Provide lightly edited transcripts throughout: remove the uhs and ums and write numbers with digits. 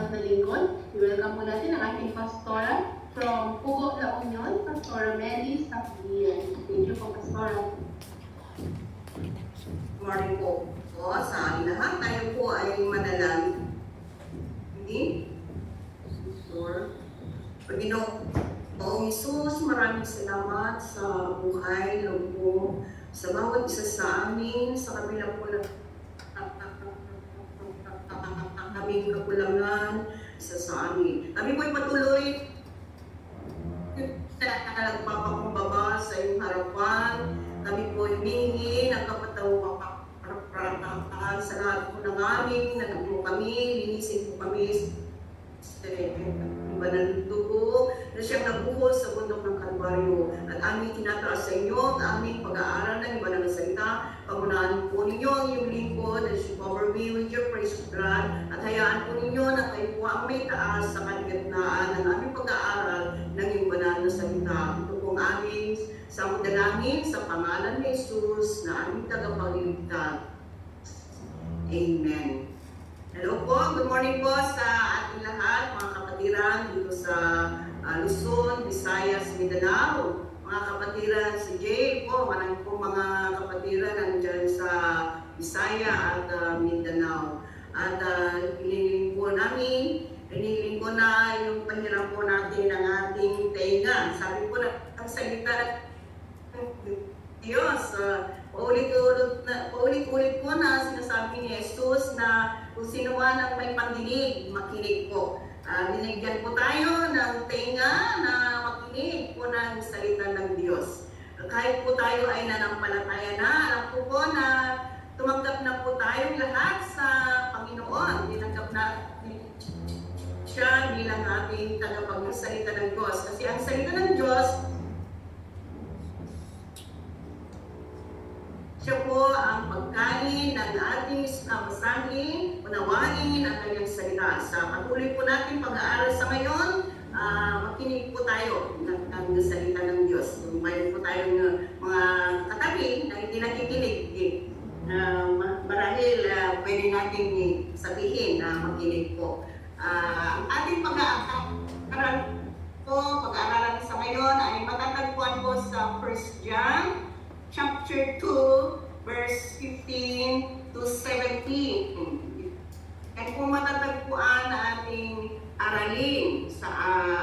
sa lingkod. I-welcome po natin ang ating pastora from Pugo, La Union, Pastora Meli Sapian. Thank you po, Pastora. Good morning po. So, sa lahat, tayo po ay manalangin. Hindi? Sure. Panginoong Isus, maraming salamat sa buhay ng po sa bawat isa sa amin, sa kabila po ng aming kakulangan sa amin. Kami po ay patuloy na nagpapakumbaba sa iyong harapan. Kami po ay humingi ng kapatawang sa lahat po ng amin, na po kami, linisin po kami sa iba ng dugo na siyang nabuhos sa bundok ng Kalbaryo. At aming tinataas sa inyo ang aming pag-aaral ng iba ng salita. Pagunahan po ninyo ang iyong lingkod as you cover me with your precious blood. At hayaan po ninyo na kayo po ang may taas sa kaligitnaan ng aming pag-aaral ng iyong banal na salita. Ito pong aming samudalangin sa pangalan ni Jesus na aming tagapagligtas. Amen. Hello po, good morning po sa ating lahat, mga kapatiran dito sa Luzon, Visayas, Mindanao. Mga kapatiran sa jail po, marami po mga kapatiran nandiyan sa Visaya at Mindanao. At hinihiling po namin, hinihiling ko na yung pahiram po natin ng ating tenga. Sabi po na, ang salita ng Diyos, paulit-ulit po na sinasabi ni Jesus na kung sino man ang may pandinig, makinig po. Binigyan po tayo ng tenga na makinig po ng salita ng Diyos. Kahit po tayo ay nanampalataya na, alam po na tumanggap na po tayong lahat sa Panginoon. Tinanggap na siya bilang ating tagapagsalita ng Diyos. Kasi ang salita ng Diyos, siya po ang pagkain ng ating basahin, unawain ang kanyang salita. Sa patuloy po natin pag-aaral sa ngayon, makinig po tayo ng salita ng Diyos. Kung mayroon po tayong mga katabi na hindi nakikinig, marahil pwede natin sabihin na makinig po. Ang ating pag-aaralan sa ngayon ay matatagpuan po sa 1 John chapter 2, verse 15 to 17. Yan po matatagpuan na ating aralin sa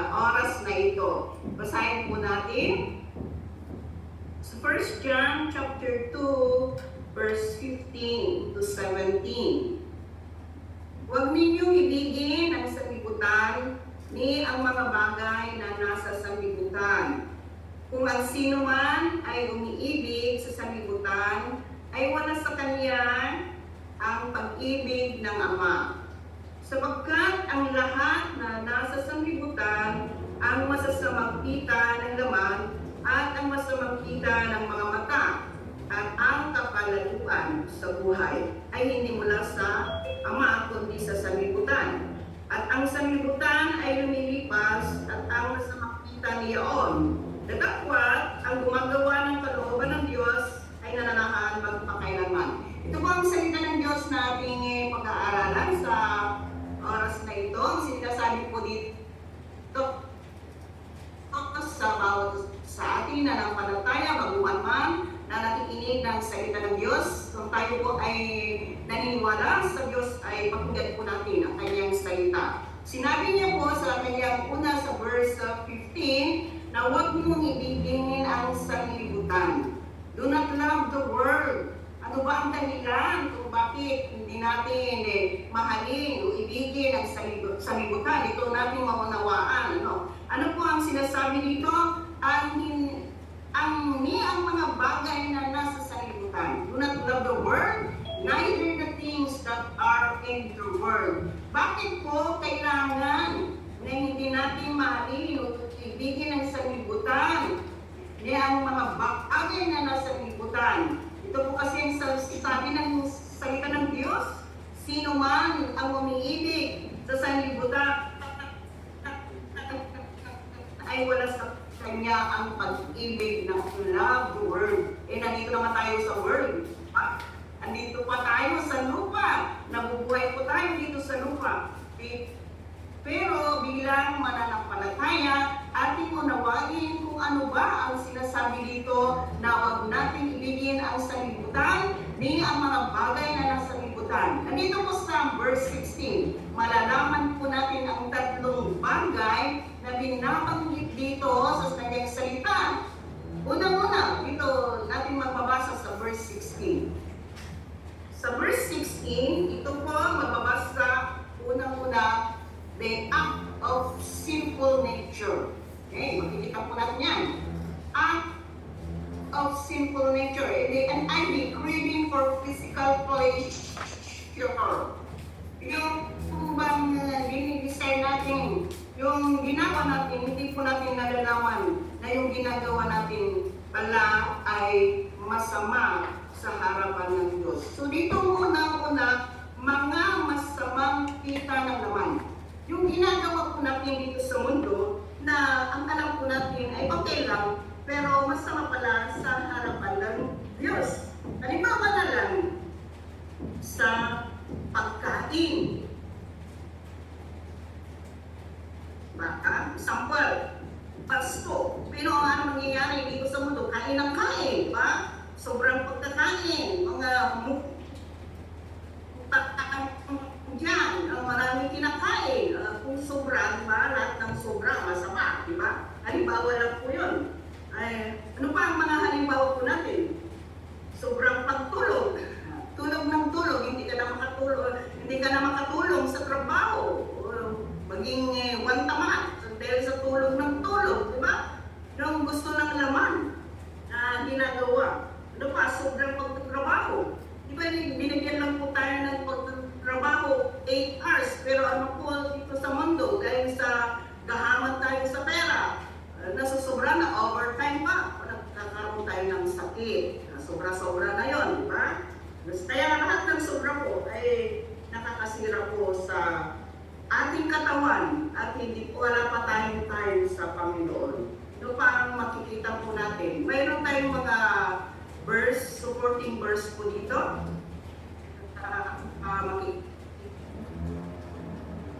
oras na ito. Basahin po natin sa 1 John chapter 2, verse 15 to 17. Huwag ninyong ibigin ang sanlibutan ni ang mga bagay na nasa sanlibutan. Kung ang sino man ay umiibig sa sanlibutan, ay wala sa kanya ang pag-ibig ng Ama. Sapagkat ang lahat na nasa sanlibutan, ang masasamang kita ng laman at ang masamang kita ng mga mata at ang kapalaluan sa buhay ay hindi mula sa Ama kundi sa sanlibutan. At ang sanlibutan ay lumilipas at ang masamang kita niyaon. Datapwat, ang gumagawa ng kalooban ng Diyos ay nananahan magpakailanman. Ito po ang salita ng Diyos na ating pag-aaralan sa oras na ito. Ang sinasabi po dito sa bawat sa atin na nanampalataya, baguhan man, na nakikinig ng salita ng Diyos. Kung tayo po ay naniniwala sa Diyos, ay pakinggan po natin ang kanyang salita. Sinabi niya po sa kanyang una sa verse 15, na huwag mong ibigin ang sanlibutan. Do not love the world. Ano ba ang dahilan kung bakit hindi natin mahalin o ibigin ang sanlibutan? Ito natin maunawaan. Ano po ang sinasabi dito? Ang mga bagay na nasa sanlibutan. Do not love the world, neither the things that are in the world. Bakit po kailangan na hindi natin mahalin o ibigin ang sanlibutan? Ang mga bagay na nasa sanlibutan. Ito po kasi ang sabi ng salita ng Diyos. Sino man ang umiibig sa sanlibutan ay wala sa kanya ang pag-ibig ng love the world. Nandito naman tayo sa world. Nandito pa tayo sa lupa. Nabubuhay po tayo dito sa lupa. bilang mananampalataya, ating unawain kung ano ba ang sinasabi dito na huwag natin ibigin ang sanlibutan, ni ang mga bagay na nasa libutan. Nandito po sa verse 16, malalaman po natin ang tatlong bagay na binabanggit dito sa kanyang salita. Unang-una, dito natin magbabasa sa verse 16. Sa verse 16, ito po magbabasa unang-una, the act of sinful nature. Okay, makikita po natin yan. Act of sinful nature. And I be craving for physical pleasure. Yung bang dinidesign natin, yung ginawa natin, hindi po natin nalalaman na yung ginagawa natin pala ay masama sa harapan ng Diyos. So dito muna, mga masamang kita ng laman. Yung ginagawa po natin dito sa mundo, na ang alam po natin ay okay lang, pero masama pala sa harapan ng Diyos. Halimbawa na lang sa pagkain. Baka, example, pasto. Pero ano nangyayari dito sa mundo? Kain ng kain, ba? Sobrang pagkakain, mga dyan, ang maraming kinakain. Kung sobra, diba? Lahat ng sobra, masama, diba? Halimbawa lang po yun. Ano pa ang mga halimbawa po natin? Sobrang pagtulog. Tulog ng tulog, hindi ka na makatulong sa trabaho. Maging wantaman dahil sa tulog ng tulog, diba? Yung gusto ng laman na ginagawa. Ano pa, sobrang pagtatrabaho. Di ba, binigyan lang po tayo ng pagtatrabaho 8 hours, pero ano po dito sa mundo, dahil sa gahaman tayo sa pera, nasusobra na, overtime pa, nagkakaroon tayo ng sakit, sobra-sobra na yun, di ba? Kaya lahat ng sobra po ay nakakasira po sa ating katawan at hindi po wala pa tayong time sa Panginoon. Ito pa ang makikita po natin. Mayroon tayong mga verse, supporting verse po dito.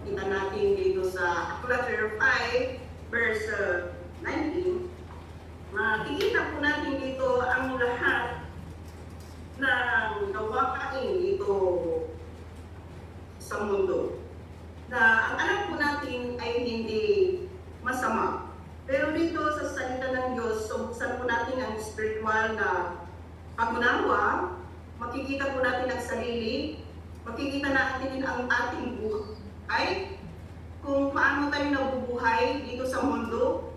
Makikita natin dito sa Acts 5 verse 19. Makikita po natin dito ang lahat ng gawain dito sa mundo. Na ang alam po natin ay hindi masama. Pero dito sa salita ng Diyos, saan po natin ang spiritual na pag-unawa, makikita po natin ang sarili, makikita natin din ang ating buhay, kung paano tayo nabubuhay dito sa mundo.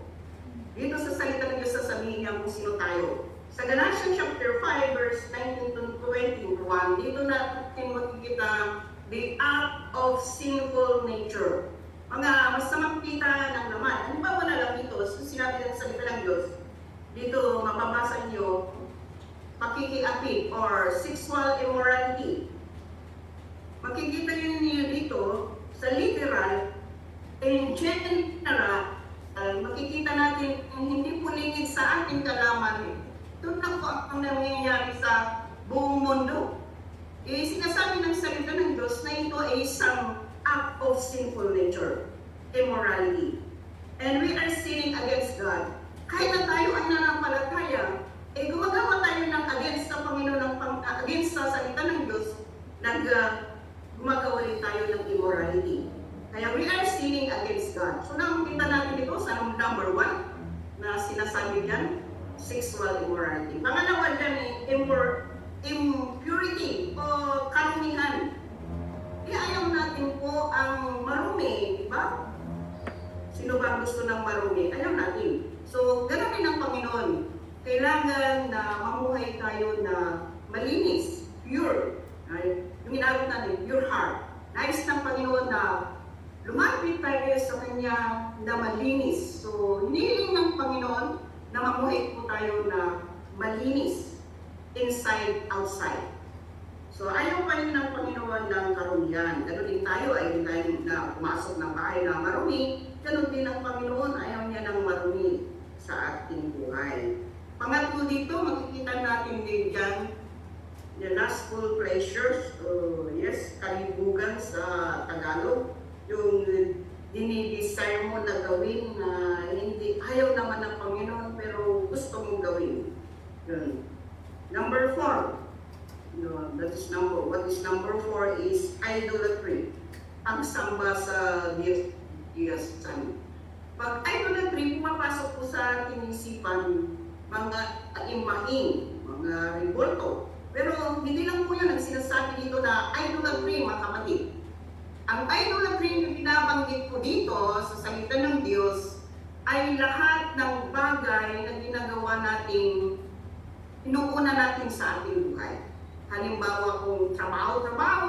Dito sa salita ng Diyos, sasabihin niya kung sino tayo. Sa Galatians chapter 5, verse 19 to 21, dito natin makikita the act of sinful nature. Mga masamang kita ng laman. Halimbawa na lang dito, sinabi ng salita ng Diyos, dito mababasa niyo, pakikiapid or sexual immorality. Makikita niyo dito, sa literal, in general, makikita natin hindi po lingid sa ating kalaman. Ito na po ang nangyayari sa buong mundo. Sinasabi ng salita ng Diyos na ito ay isang act of sinful nature, immorality. And we are sinning against God. Kahit na tayo ay nanampalataya, gumagawa tayo ng against sa Panginoon, against sa salita ng Diyos, gumagawa rin tayo ng immorality. Kaya we are sinning against God. So nakikita natin ito sa number 1 na sinasabi diyan, sexual immorality. Pangalawa dyan, impurity o karumihan. Ayaw natin po ang marumi, di ba? Sino ba gusto ng marumi? Ayaw natin. So, ganoon din ang Panginoon. Kailangan na mamuhay tayo na malinis, pure. Yung inabot natin, pure heart. Nais ng Panginoon na lumapit tayo sa Kanya na malinis. So, hiniling ng Panginoon na mamuhay po tayo na malinis. Inside, outside. So, ayaw pa rin ng Panginoon ng karumihan. Ganon din tayo, ayaw din tayo na pumasok ng bahay na marumi. Ganon din ang Panginoon, ayaw niya ng marumi sa ating buhay. Pangatlo dito, makikita natin din dyan, the lustful pleasures, yes, kalibugan sa Tagalog, yung dinidesire mo na gawin na hindi, ayaw naman ng Panginoon pero gusto mong gawin. Yun. Number 4. That is what is number 4 is idolatry. Pagsamba sa Diyosan. Pag idolatry, pumapasok po sa ating isipan mga imahin, mga revolto. Pero hindi lang po yan ang sinasabi dito na idolatry, mga kapatid. Ang idolatry na binabanggit po dito sa salita ng Diyos ay lahat ng bagay na ginagawa natin, inuuna natin sa ating buhay. Halimbawa kung trabaho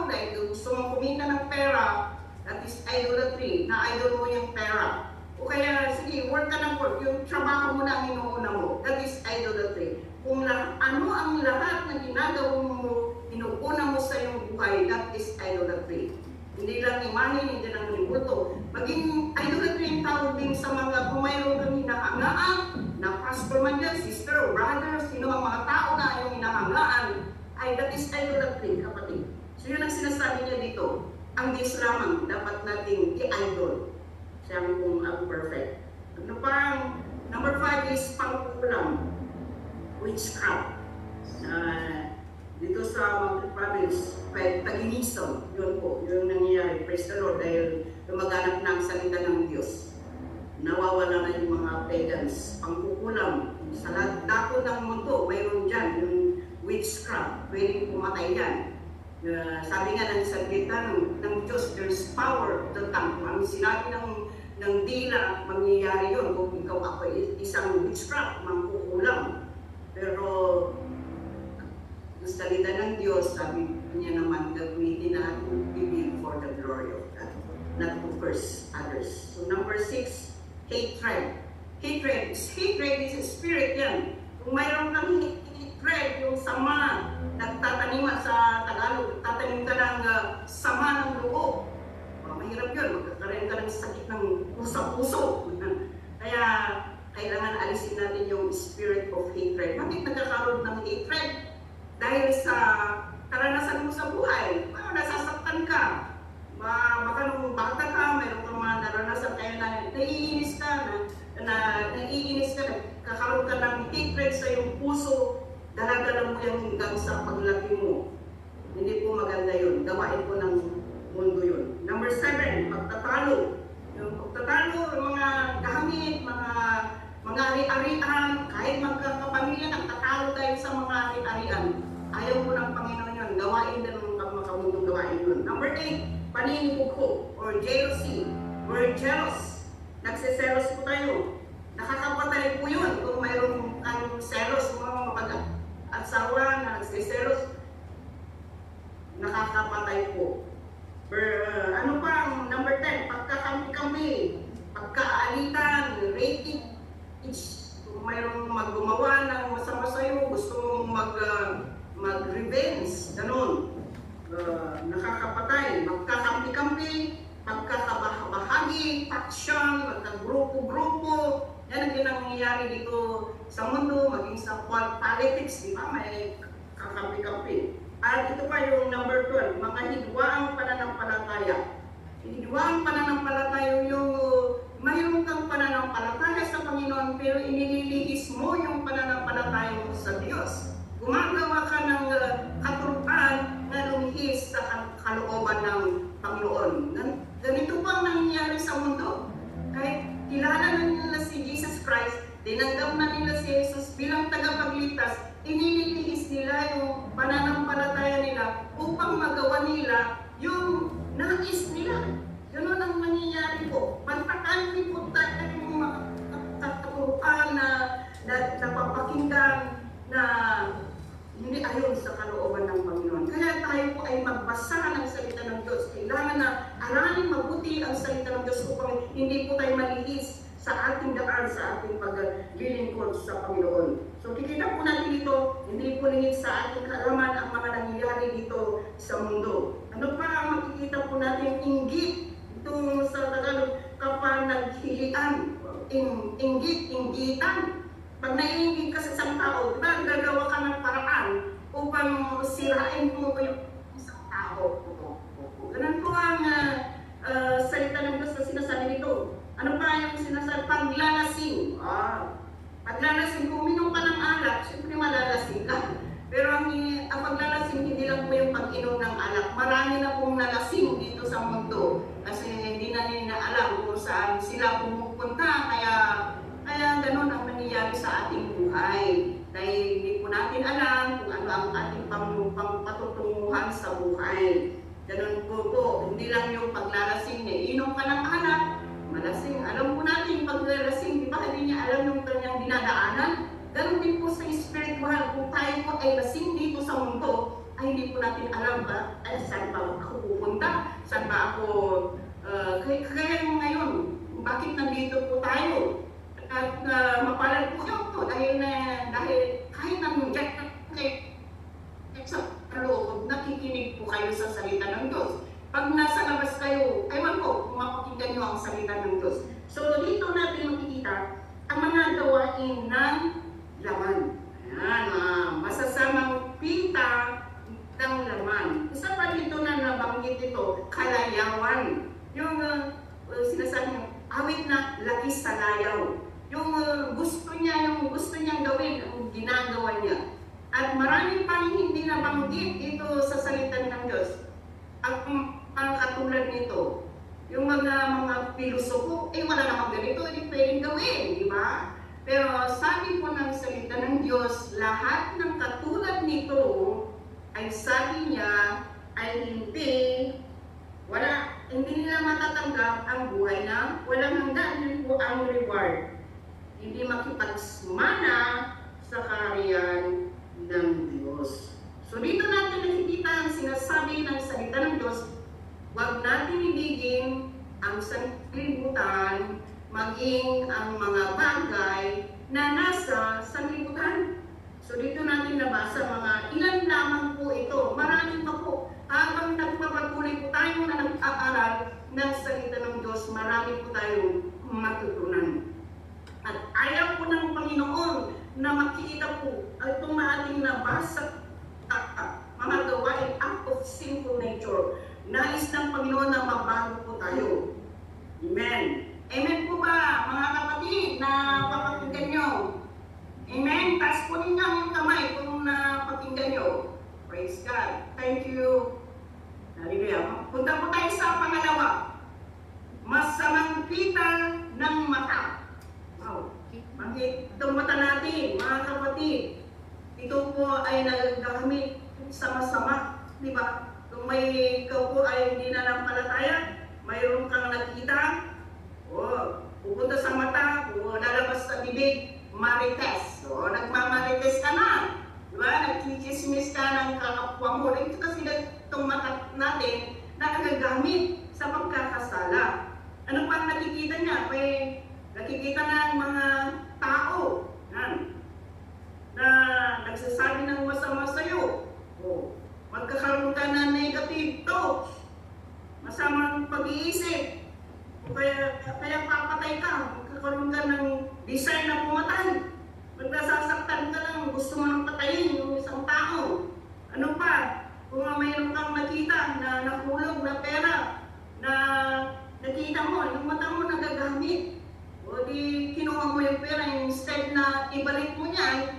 dahil gusto mong kumita ng pera, that is idolatry, na idol mo yung pera. O kaya, sige, work ka ng work, yung trabaho mo na ang inuuna mo, that is idolatry. Kung ano ang lahat na ginagawa mo, inuuna mo sa iyong buhay, that is idolatry. Hindi lang imahin, hindi lang libuto. Maging idolatry yung tawag din sa mga kung mayroon kang hinahangaan, na pastor man yan, sister o brother, sino ang mga tao na yung hinahangaan, ay that is idolatry, kapatid. So yun ang sinasabi niya dito. Ang Diyos lamang dapat nating i-idol. Siya ang perfect. Ano pang number 5 is pangkukulam. Witchcraft. Dito sa Mountain Province, pag-inisong, yun po, yung nangyayari. Praise the Lord, dahil lumaganap na ang salita ng Diyos. Nawawala na yung mga pagans. Pangkukulam. Sa dako ng mundo, mayroon dyan, yung witchcraft, pwedeng pumatay yan. Sabi nga ng salita ng Diyos, there's power to tongue. Ang sinabi ng dila, mangyayari yun. Kung ikaw ako isang witchcraft, mangkukulam. Pero, ang salita ng Diyos, sabi niya naman, gagamitin na bibig for the glory of God, not to curse others. So number 6, hatred. Hatred is a spirit yan. Kung mayroon kang hatred, yung sama, nagtatanim sa Tagalog, tatanim ka ng sama ng loob. Mahirap yun, magkakaroon ka ng sakit ng puso. Kaya, kailangan alisin natin yung spirit of hatred. Bakit nagkakaroon ng hatred? Dahil sa karanasan mo sa buhay. Nasasaktan ka. Baka nung bata ka, mayroon kang mga naranasan kaya na naiinis ka, kakaroon ka ng hatred sa iyong puso, daladala mo yung hanggang sa paglaki mo. Hindi po maganda yun. Gawain po ng mundo yun. Number 7, pagtatalo. Yung pagtatalo, mga gamit, mga ari-arian, kahit magkakapamilya, nagtatalo tayo sa mga ari-arian. Ayaw po ng Panginoon yun. Gawain din ng makamundong gawain yun. Number 8, paninibugho or jealousy. We're jealous. Nagsiselos po tayo. Nakakapatay po yun kung mayroong kang selos, mga mag-asawa na nagsiselos. Nakakapatay po. Ano pa ang number 10? Pagkakampi-kampi, pagkaalitan, rating. Kung mayroong maggumawa ng masama sa'yo, gusto mong mag-revenge, ganun. Nakakapatay, magkakampi-kampi, pagkakabahagi, faction, magkagrupo-grupo. Yan ang nangyayari dito sa mundo, maging sa politics, di ba? May kakampi-kampi. At ito pa yung number 12, mga hidwaang pananampalataya. Hidwaang pananampalataya yung mayroon kang pananampalataya sa Panginoon pero inililihis mo yung pananampalataya mo sa Diyos. Gumagawa ka ng katuruan na lumihis sa kalooban ng Panginoon. Ganito pa ang nangyayari sa mundo. Kahit kilala na nila si Jesus Christ, tinanggap na nila si Jesus bilang tagapagligtas, inililihis nila yung pananampalataya nila upang magawa nila yung nais nila. Ganun ang nangyayari po. Pantakan po tayo yung mga katuruan na napapakinggan na hindi ayon sa kalooban ng Panginoon. Kaya tayo po ay magbasa ng salita ng Diyos. Kailangan na aralin mabuti ang salita ng Diyos upang hindi po tayo malihis sa ating daan, sa ating paglilingkod sa Panginoon. So kikita po natin dito, hindi po lingid sa ating kaalaman ang mga nangyayari dito sa mundo. Ano pa ang makikita po natin? Inggit. Itong sa Tagalog, kapanaghilian. Inggitan. Pag naiingit ka sa isang tao, diba, gagawa ka ng paraan upang sirain mo yung isang tao. Ganun po ang salita ng Diyos na sinasabi nito. paglalasing, kung uminom ka ng alak, siyempre malalasing ka. Pero ang paglalasing, hindi lang po yung pag-inom ng alak. Marami na pong nalasing dito sa mundo. Kasi hindi na nila alam kung saan sila pumupunta. Kaya ganun ang nangyayari sa ating buhay. Dahil hindi po natin alam kung ano ang ating patutunguhan sa buhay. Ganun po. Hindi lang yung paglalasing niya. Inom ka ng alak, malasing. Alam po natin, paglalasing, di ba hindi niya alam yung kanyang dinadaanan? Ganun din po sa spiritual. Kung tayo po ay lasing dito sa mundo, ay hindi po natin alam ba, saan ba ako pupunta? Saan ba ako, kaya ngayon, bakit nandito po tayo? At mapalad po kayo dahil kahit nandiyan sa loob, nakikinig po kayo sa salita ng Diyos. Pag nasa labas kayo, ewan ko, mapakinggan nyo ang salita ng Diyos. So dito natin makikita ang mga gawain ng laman. Ayan, masasamang pita ng laman. Isa pa dito na nabanggit ito, kalayawan. Yung sinasabi niyo, awit na laki sa layaw. Yung gusto niyang gawin, ang ginagawa niya. At marami pang hindi nabanggit dito sa salita ng Diyos. Ang katulad nito, yung mga pilosopo, wala namang ganito, hindi pwedeng gawin, di ba? Pero sabi po ng salita ng Diyos, lahat ng katulad nito, ay sabi niya, ay hindi nila matatanggap ang buhay na walang hanggan. Yun po ang reward. Hindi makipagmana sa kaharian ng Diyos. So dito natin nakikita ang sinasabi ng salita ng Diyos, huwag natin ibigin ang sanglibutan, maging ang mga bagay na nasa sanglibutan. So dito natin nabasa mga ilan lamang po ito. Marami pa po. Habang nagpapatuloy po tayo na nag-aaral ng salita ng Diyos, marami po tayong matutunan. At ayaw po ng Panginoon na makikita po itong ating nabasa mga gawain act of sinful nature. Nais ng Panginoon na mabago po tayo. Amen. Amen po ba, mga kapatid, na papakinggan nyo? Amen. Taas po ninyo ang kamay kung napakinggan nyo. Praise God. Thank you. Hallelujah. Punta po tayo sa pangalawa. Masamang pita ng mata. Wow. Bakit itong mata natin, mga kapatid, ito po ay nagagamit sa masama. Di ba? Kung may ikaw po ay hindi nanampalataya, mayroon kang nakita, pupunta sa mata, lalabas sa bibig, marites. So, nagmamarites ka na. Diba? Nagchichismis ka ng kakapwa mo. Ito kasi itong mata natin na nagagamit sa pagkakasala. Ano pa nakikita niya? May nakikita ng mga tao na nagsasabi ng masama sa'yo. Magkakaroon ka na negative thoughts, masamang pag-iisip, kaya papatay ka, magkakaroon ka ng desire na pumatay, magkasasaktan ka lang, gusto mo nang patayin yung isang tao. Ano pa? Kung mayroon kang nakita na nahulog na pera, na nakita mo, yung mata mo nagagamit, o di kinuha mo yung pera, instead na ibalik mo niya,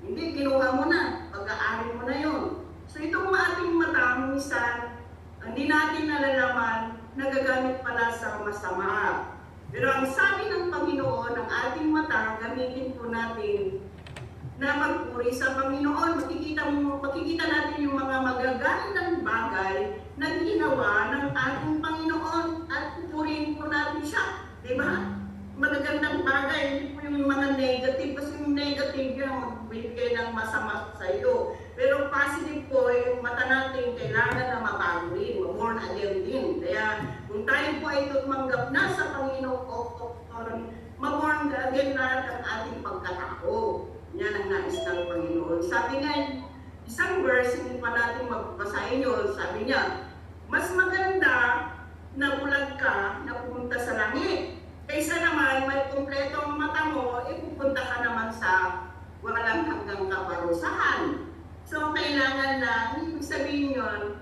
hindi, kinuha mo na, pag-aari mo na yun. So itong ating mata, minsan, hindi natin nalalaman, nagagamit pala sa masama. Pero ang sabi ng Panginoon, ang ating mata, gamitin po natin na magpuri sa Panginoon. Makikita natin yung mga magagandang bagay na ginawa ng ating Panginoon at pupurihin po natin siya. Diba? Magagandang bagay, hindi po yung mga negative, kasi yung negative yung magbibigay ng masama sa iyo. Pero positive po, yung mata natin kailangan na mabago rin, born again din. Kaya kung tayo po ay tumanggap na sa Panginoon, ma-born again na ang ating pagkatao. Yan ang nais ng Panginoon. Sabi nga, isang verse, hindi pa natin magbasahin yun, sabi niya, mas maganda na bulag ka na pumunta sa langit. Kaysa naman, may kumpletong mata mo, pupunta ka naman sa walang hanggang kaparusahan. So, kailangan na, ibig sabihin yun,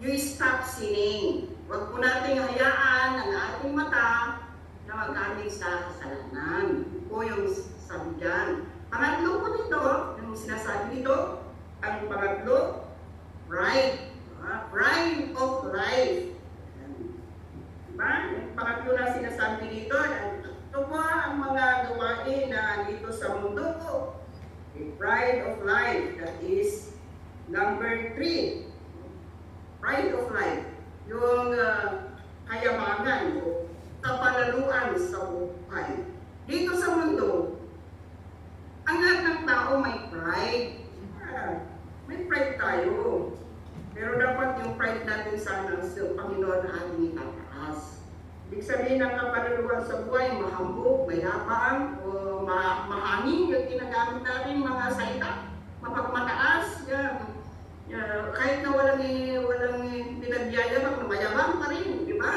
you stop sinning. Huwag po natin hayaan ang ating mata na magamit sa kasalanan. po yung sabi dyan. Pangatlo po dito, yung sinasabi dito, ang pangatlo, pride. Pride of life. Diba? Yung pangatlo na sinasabi dito, ito po ang mga gawain na dito sa mundo. The pride of life, that is number 3. Pride of life. Yung kayamanan o kapalaluan sa buhay. Dito sa mundo, ang lahat ng tao may pride. May pride tayo. Pero dapat yung pride natin sana sa Panginoon na ating itataas. Ibig sabihin ng kapalaluan sa buhay, mahambog, mayabang, o mahangin yung ginagamit natin mga salita, mapagmataas, yan. Kahit na walang pinagyayabang, mayabang pa rin, di ba?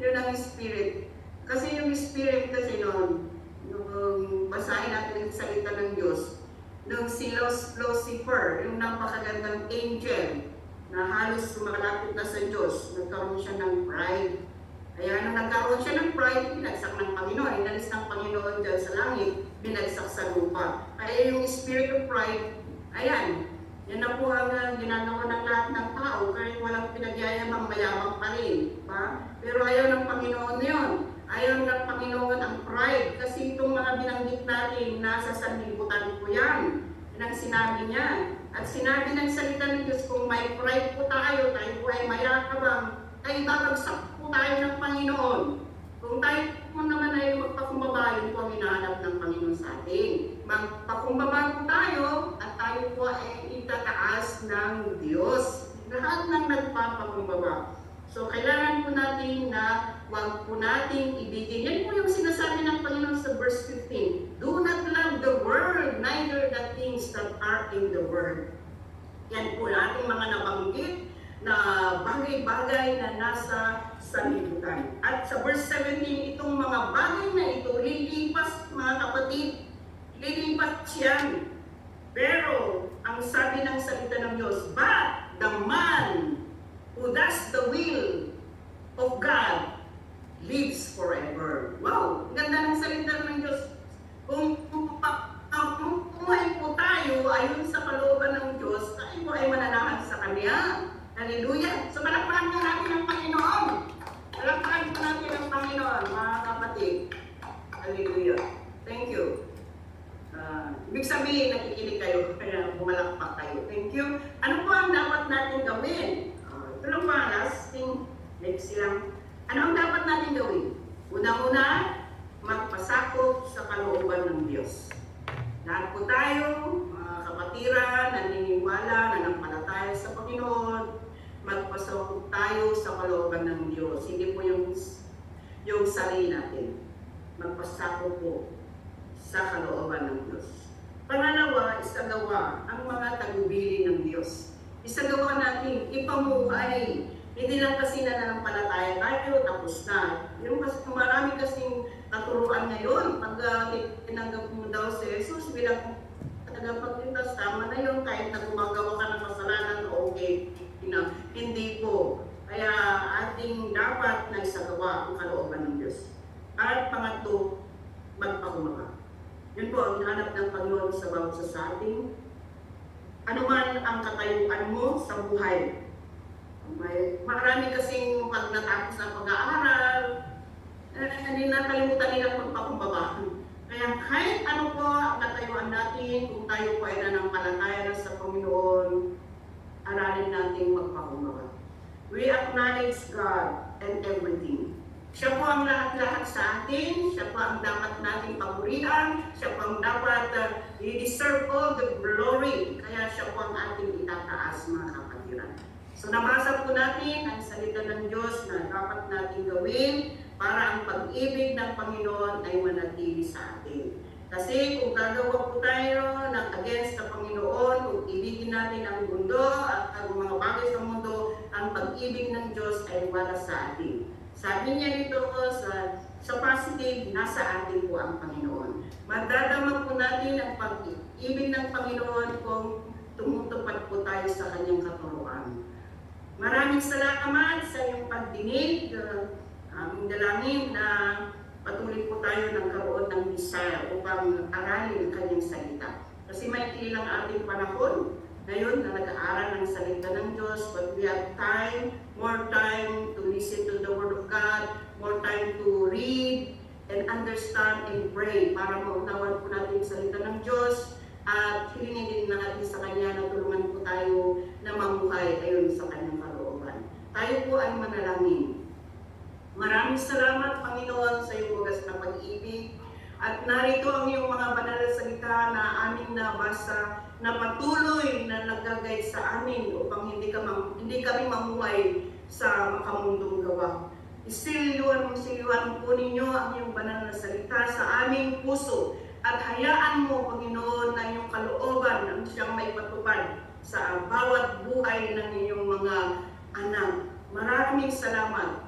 Yun ang spirit. Kasi yung spirit kasi noon, nung basahin natin yung salita ng Diyos, nung si Lucifer, yung napakagandang angel, na halos sumalapit na sa Diyos, nagkaroon siya ng pride. Kaya nung nagkaroon siya ng pride, binagsak ng Panginoon. Inalis ng Panginoon dyan sa langit, binagsak sa lupa. Kaya yung spirit of pride, ayan, yan na po ang ginagawa ng lahat ng tao, kahit walang pinagyayabang, mayabang pa rin. Pero ayaw ng Panginoon yun. Ayaw ng Panginoon ang pride. Kasi itong mga binanggit natin, nasa sanlibutan po yan. Yan ang sinabi niya. At sinabi ng salita ng Diyos, kung may pride po tayo po ay mayakabang, ay babagsak po tayo ng Panginoon. Kung tayo po naman ay magpakumbaba, yun po ang hinahanap ng Panginoon sa atin. Magpakumbaba po tayo at tayo po ay itataas ng Diyos. Lahat ng nagpapakumbaba. So, kailangan po natin na huwag po natin ibigin. Yan po yung sinasabi ng Panginoon sa verse 15. Do not love the world, neither the things that are in the world. Yan po ating mga nabanggit na bagay-bagay na nasa sanlibutan. At sa verse 17, itong mga bagay na ito, lilipas mga kapatid, lilipas yan. Pero, ang sabi ng salita ng Diyos, but the man who does the will of God lives forever. Wow! Ganda ng salita ng Diyos. Kung buhay po tayo ayon sa kalooban ng Diyos, tayo po ay mananahan sa Kanya. Hallelujah! So, palakpakan po natin ang Panginoon. Palakpakan po natin ang Panginoon, mga kapatid. Hallelujah! Thank you. Ibig sabihin, nakikinig kayo, kaya bumalakpak kayo. Thank you. Ano po ang dapat natin gawin? Ito lang pa, last thing, next lang. Ano ang dapat natin gawin? Una-una, magpasakop sa kalooban ng Diyos. Lahat po tayo, mga kapatiran, naniniwala, nanampalataya sa Panginoon, magpasakop tayo sa kalooban ng Diyos. Hindi po yung sarili natin. Magpasakop po sa kalooban ng Diyos. Pangalawa, isagawa ang mga tagubilin ng Diyos. Isagawa natin, ipamuhay. Hindi lang kasi nananampalataya tayo, tapos na. Yung kasi, marami kasing katuruan ngayon. Pag tinanggap mo daw si Jesus bilang tagapagligtas, tama na yun. Kahit na gumagawa ka ng kasalanan, okay. Hindi po. Kaya ating dapat na isagawa ang kalooban ng Diyos. At pangatlo, magpakumbaba. Yun po ang hinahanap ng Panginoon sa bawat sa atin. Ano man ang katayuan mo sa buhay. Marami kasing pag natapos ng pag-aaral, hindi nakalimutan nilang magpakumbaba. Kaya kahit ano po ang katayuan natin, kung tayo po ay nananampalataya na sa Panginoon, aralin natin magpakumbaba. We acknowledge God and everything. Siya po ang lahat-lahat sa atin, siya po ang dapat natin pagurian, siya po ang dapat i-deserve all the glory. Kaya siya po ang ating itataas, mga kapatiran. So nabasa po natin ang salita ng Diyos na dapat natin gawin para ang pag-ibig ng Panginoon ay manatili sa atin. Kasi kung gagawa po tayo ng against sa Panginoon, kung ibigin natin ang mundo at ang mga bagay sa mundo, ang pag-ibig ng Diyos ay wala sa atin. Sabi niya dito po sa positive, nasa atin po ang Panginoon. Madadama po natin ang pag-ibig ng Panginoon kung tumutupad po tayo sa kanyang katuruan. Maraming salamat sa iyong pagdinig. Aming dalangin na patuloy po tayo nagkaroon ng desire upang aralin ang kanyang salita. Kasi may ilang ating panahon ngayon na nag-aaral ng salita ng Diyos, but we have time, more time to listen to the Word of God, more time to read and understand and pray para maunawan po natin yung salita ng Diyos at hilingin din natin sa Kanya na tulungan po tayo na mamuhay ayon sa Kanyang kalooban. Tayo po ay manalangin. Maraming salamat, Panginoon, sa iyong wagas na pag-ibig. At narito ang iyong mga banal na salita na aming nabasa na patuloy na nag-guide sa amin upang hindi kami mamuhay sa makamundong gawa. Siliwan po ninyo ang iyong banal na salita sa aming puso at hayaan mo, Panginoon, na iyong kalooban ang siyang may patupad sa bawat buhay ng iyong mga anak. Maraming salamat.